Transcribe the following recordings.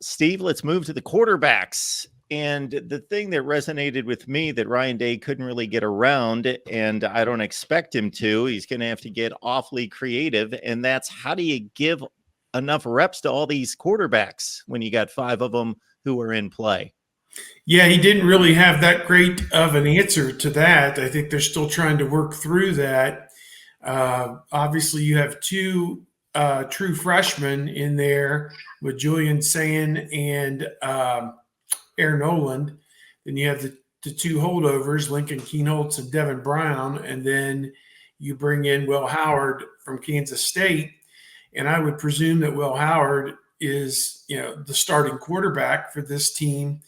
Steve, let's move to the quarterbacks. And the thing that resonated with me that Ryan Day couldn't really get around, and I don't expect him to, he's going to have to get awfully creative. And that's, how do you give enough reps to all these quarterbacks when you got 5 of them who are in play? Yeah, he didn't really have that great of an answer to that. I think they're still trying to work through that. Obviously, you have 2 true freshmen in there with Julian Sayin and Aaron Oland. Then you have the 2 holdovers, Lincoln Keenholz and Devin Brown. And then you bring in Will Howard from Kansas State. And I would presume that Will Howard is, the starting quarterback for this team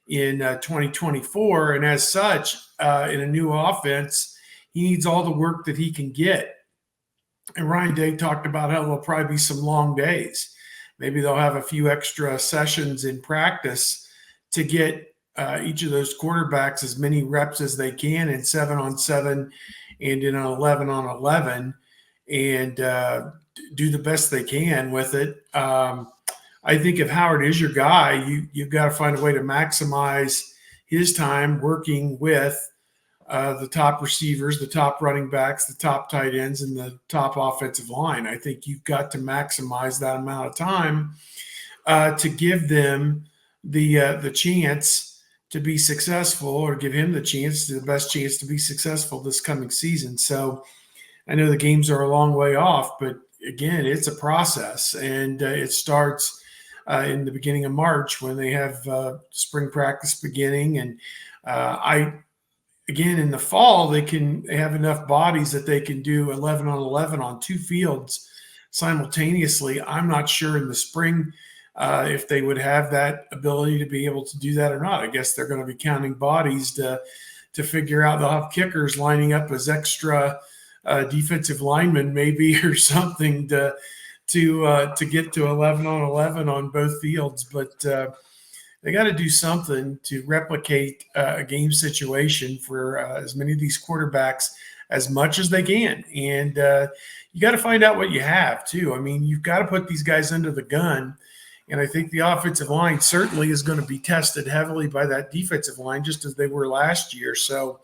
in 2024. And as such, in a new offense, he needs all the work that he can get. And Ryan Day talked about how there'll probably be some long days. Maybe they'll have a few extra sessions in practice to get each of those quarterbacks as many reps as they can in 7-on-7 and in an 11-on-11, and do the best they can with it. I think if Howard is your guy, you've got to find a way to maximize his time working with the top receivers, the top running backs, the top tight ends, and the top offensive line. I think you've got to maximize that amount of time to give them the chance to be successful, or give him the best chance to be successful this coming season. So I know the games are a long way off, but again, it's a process, and it starts in the beginning of March when they have spring practice beginning. And again, in the fall, they have enough bodies that they can do 11-on-11 on 2 fields simultaneously. I'm not sure in the spring if they would have that ability to be able to do that or not. I guess they're going to be counting bodies to figure out. They'll have kickers lining up as extra defensive linemen maybe, or something to get to 11-on-11 on both fields. But they got to do something to replicate a game situation for as many of these quarterbacks as much as they can. And you got to find out what you have too. I mean, you've got to put these guys under the gun. And I think the offensive line certainly is going to be tested heavily by that defensive line, just as they were last year. So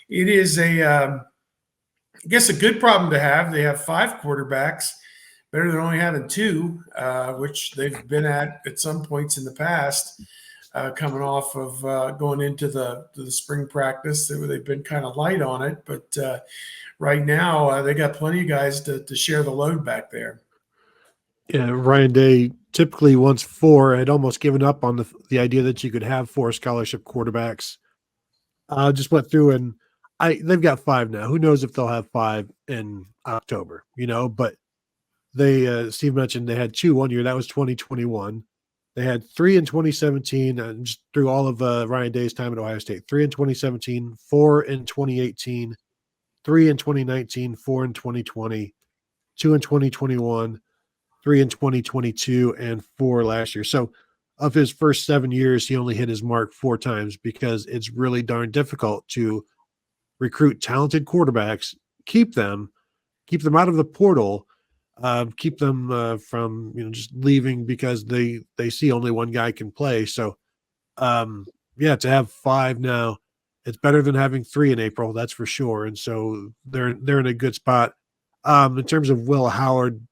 it is I guess a good problem to have. They have 5 quarterbacks, better than only having 2, which they've been at some points in the past, coming off of going into the spring practice. They've been kind of light on it, but right now they got plenty of guys to share the load back there. Yeah, Ryan Day typically wants 4. Had almost given up on the idea that you could have 4 scholarship quarterbacks. Just went through, and they've got 5 now. Who knows if they'll have 5 in October, but they, Steve mentioned they had 2 one year. That was 2021. They had 3 in 2017, and just through all of Ryan Day's time at Ohio State. 3 in 2017, 4 in 2018, 3 in 2019, 4 in 2020, 2 in 2021, 3 in 2022, and 4 last year. So of his first 7 years, he only hit his mark 4 times, because it's really darn difficult to recruit talented quarterbacks, keep them out of the portal, keep them from just leaving because they see only one guy can play. So to have 5 now, it's better than having 3 in April, that's for sure. And so they're in a good spot. In terms of Will Howard,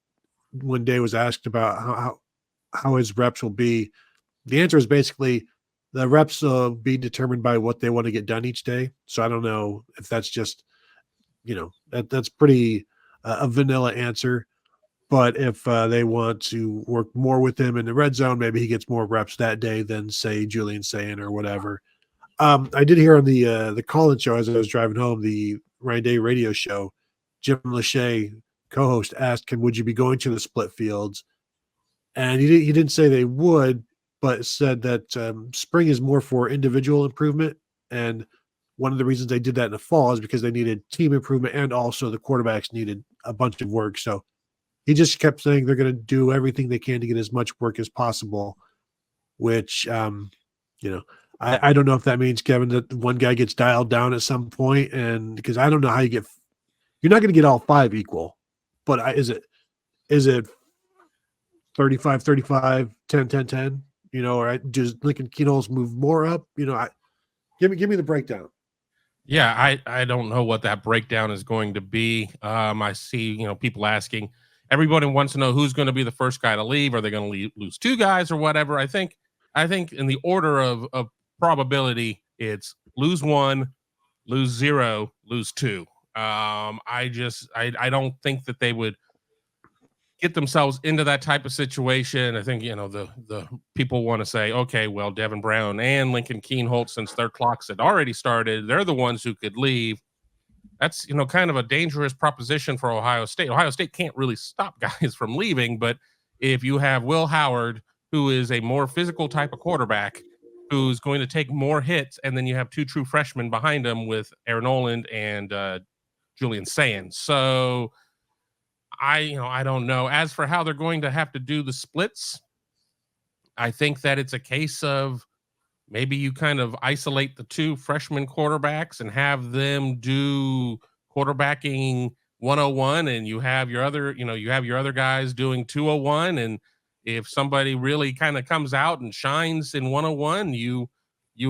when Day was asked about how his reps will be, the answer is basically the reps will be determined by what they want to get done each day. So I don't know if that's just, that's pretty a vanilla answer. But if they want to work more with him in the red zone, maybe he gets more reps that day than, say, Julian Sayin or whatever. I did hear on the call-in show as I was driving home, the Ryan Day radio show, Jim Lachey, co-host, asked him, would you be going to the split fields? And he didn't say they would, but said that spring is more for individual improvement. And one of the reasons they did that in the fall is because they needed team improvement, and also the quarterbacks needed a bunch of work. So he just kept saying they're going to do everything they can to get as much work as possible, which, I don't know if that means, Kevin, that one guy gets dialed down at some point, and because I don't know how you're not going to get all 5 equal, but is it 35, 35, 10, 10, 10, or does Lincoln Keenholz move more up? Give me the breakdown. Yeah, I don't know what that breakdown is going to be. I see, people asking. Everybody wants to know who's going to be the first guy to leave. Are they going to lose two guys or whatever? I think in the order of probability, it's lose one, lose zero, lose two. I don't think that they would get themselves into that type of situation. I think, the people want to say, okay, well, Devin Brown and Lincoln Keenholz, since their clocks had already started, they're the ones who could leave. That's, kind of a dangerous proposition for Ohio State. Ohio State can't really stop guys from leaving, but if you have Will Howard, who is a more physical type of quarterback, who's going to take more hits, and then you have two true freshmen behind him with Aaron Noland and Julian Sayans. So I don't know. As for how they're going to have to do the splits, I think that it's a case of maybe you kind of isolate the two freshman quarterbacks and have them do quarterbacking 101, and you have your other guys doing 201. And if somebody really kind of comes out and shines in 101, you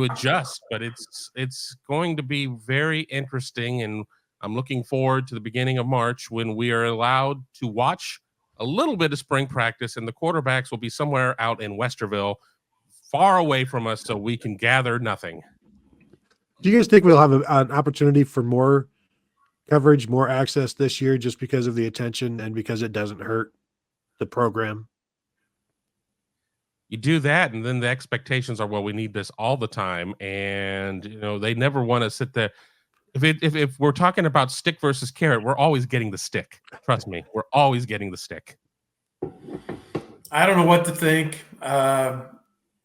adjust. But it's going to be very interesting, and I'm looking forward to the beginning of March when we are allowed to watch a little bit of spring practice, and the quarterbacks will be somewhere out in Westerville, far away from us, so we can gather nothing. Do you guys think we'll have an opportunity for more coverage, more access this year just because of the attention and because it doesn't hurt the program? You do that, and then the expectations are, well, we need this all the time, and they never want to sit there. If we're talking about stick versus carrot, we're always getting the stick. Trust me, we're always getting the stick. I don't know what to think.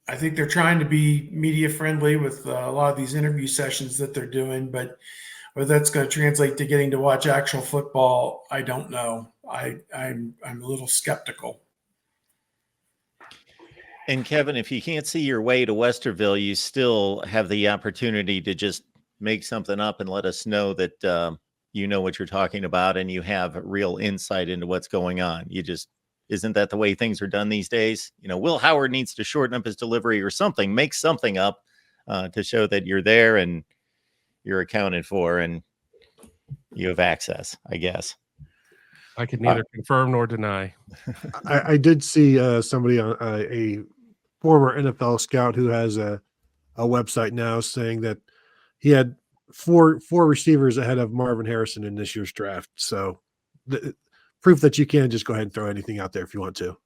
I think they're trying to be media friendly with a lot of these interview sessions that they're doing, but whether that's going to translate to getting to watch actual football, I don't know. I'm a little skeptical. And Kevin, if you can't see your way to Westerville, you still have the opportunity to just make something up and let us know that you know what you're talking about and you have real insight into what's going on. Isn't that the way things are done these days? Will Howard needs to shorten up his delivery or something, make something up to show that you're there and you're accounted for and you have access, I guess. I could neither confirm nor deny. I did see somebody on a former NFL scout who has a website now saying that he had four receivers ahead of Marvin Harrison in this year's draft. So proof that you can just go ahead and throw anything out there if you want to.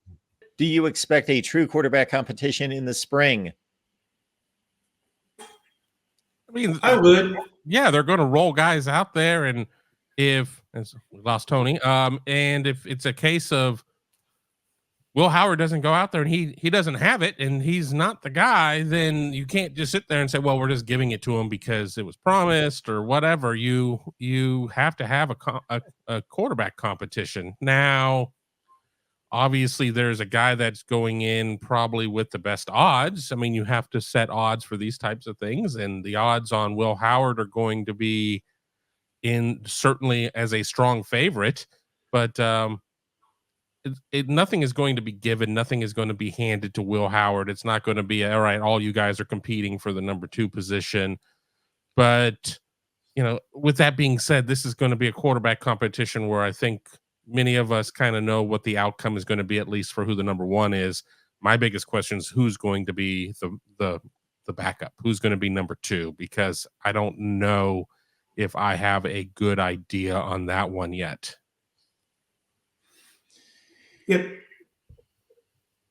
Do you expect a true quarterback competition in the spring? I would. Yeah, they're going to roll guys out there, and if we lost Tony, and if it's a case of Will Howard doesn't go out there and he doesn't have it and he's not the guy, then you can't just sit there and say, well, we're just giving it to him because it was promised or whatever. You have to have a quarterback competition. Now, obviously, there's a guy that's going in probably with the best odds. I mean, you have to set odds for these types of things, and the odds on Will Howard are going to be in certainly as a strong favorite, but nothing is going to be given. Nothing is going to be handed to Will Howard. It's not going to be, all right, all you guys are competing for the number 2 position. But, with that being said, this is going to be a quarterback competition where I think many of us kind of know what the outcome is going to be, at least for who the number 1 is. My biggest question is who's going to be the backup? Who's going to be number 2? Because I don't know if I have a good idea on that one yet. Yep.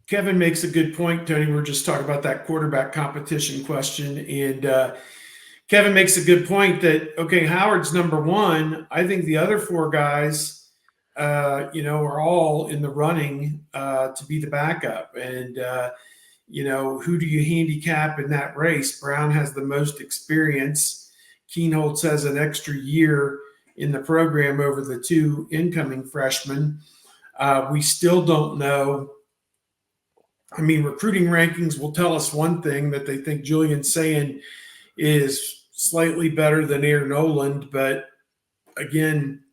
Kevin makes a good point, Tony. We're just talking about that quarterback competition question. And Kevin makes a good point that, okay, Howard's number 1. I think the other 4 guys, are all in the running to be the backup. And, who do you handicap in that race? Brown has the most experience. Keenholz has an extra year in the program over the 2 incoming freshmen. We still don't know. I mean, recruiting rankings will tell us one thing, that they think Julian Sayans is slightly better than Aaron Noland. But again,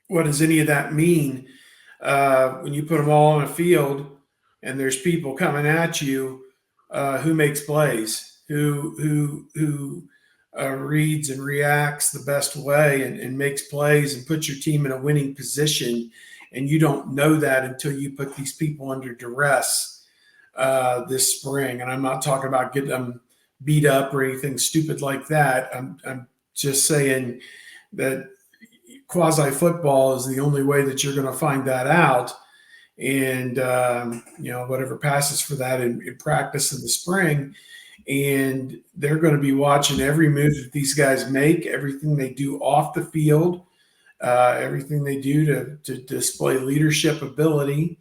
what does any of that mean? when you put them all on a field and there's people coming at you, who makes plays, who reads and reacts the best way and makes plays and puts your team in a winning position. And you don't know that until you put these people under duress this spring. And I'm not talking about getting them beat up or anything stupid like that. I'm just saying that quasi football is the only way that you're going to find that out. And, whatever passes for that in practice in the spring. And they're going to be watching every move that these guys make, everything they do off the field, everything they do to display leadership ability.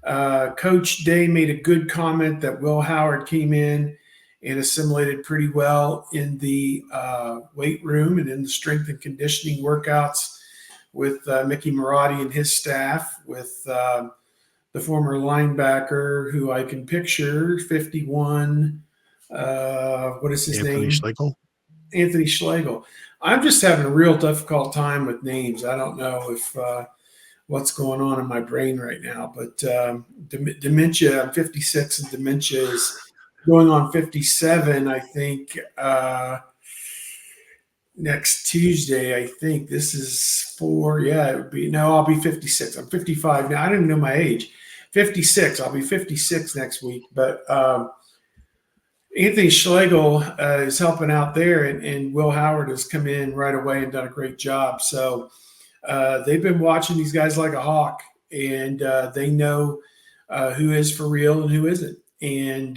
Coach Day made a good comment that Will Howard came in and assimilated pretty well in the weight room and in the strength and conditioning workouts with Mickey Marotti and his staff, with the former linebacker who I can picture, 51. What is his Anthony name? Schlegel. Anthony Schlegel. I'm just having a real difficult time with names. I don't know if what's going on in my brain right now, but dementia, I'm 56 and dementia is going on 57, I think, next Tuesday. I think this is I'll be 56. I'm 55 now. I don't even know my age. 56. I'll be 56 next week. But Anthony Schlegel is helping out there, and Will Howard has come in right away and done a great job. So they've been watching these guys like a hawk, and they know who is for real and who isn't. And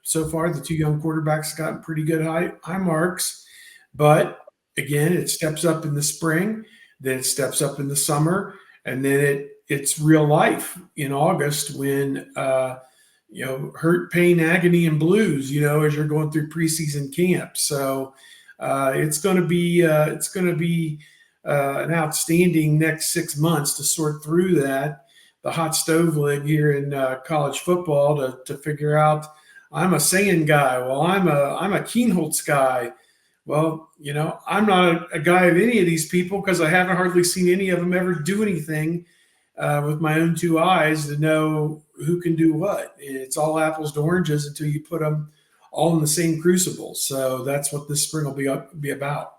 so far, the two young quarterbacks gotten pretty good high marks. But again, it steps up in the spring, then it steps up in the summer, and then it's real life in August when hurt, pain, agony, and blues, as you're going through preseason camp. So it's going to be an outstanding next 6 months to sort through that, the hot stove lid here in college football to figure out. I'm a Sand guy. Well, I'm a Keenholz guy. Well, I'm not a guy of any of these people because I haven't hardly seen any of them ever do anything with my own two eyes to know who can do what. It's all apples to oranges until you put them all in the same crucible. So that's what this spring will be about.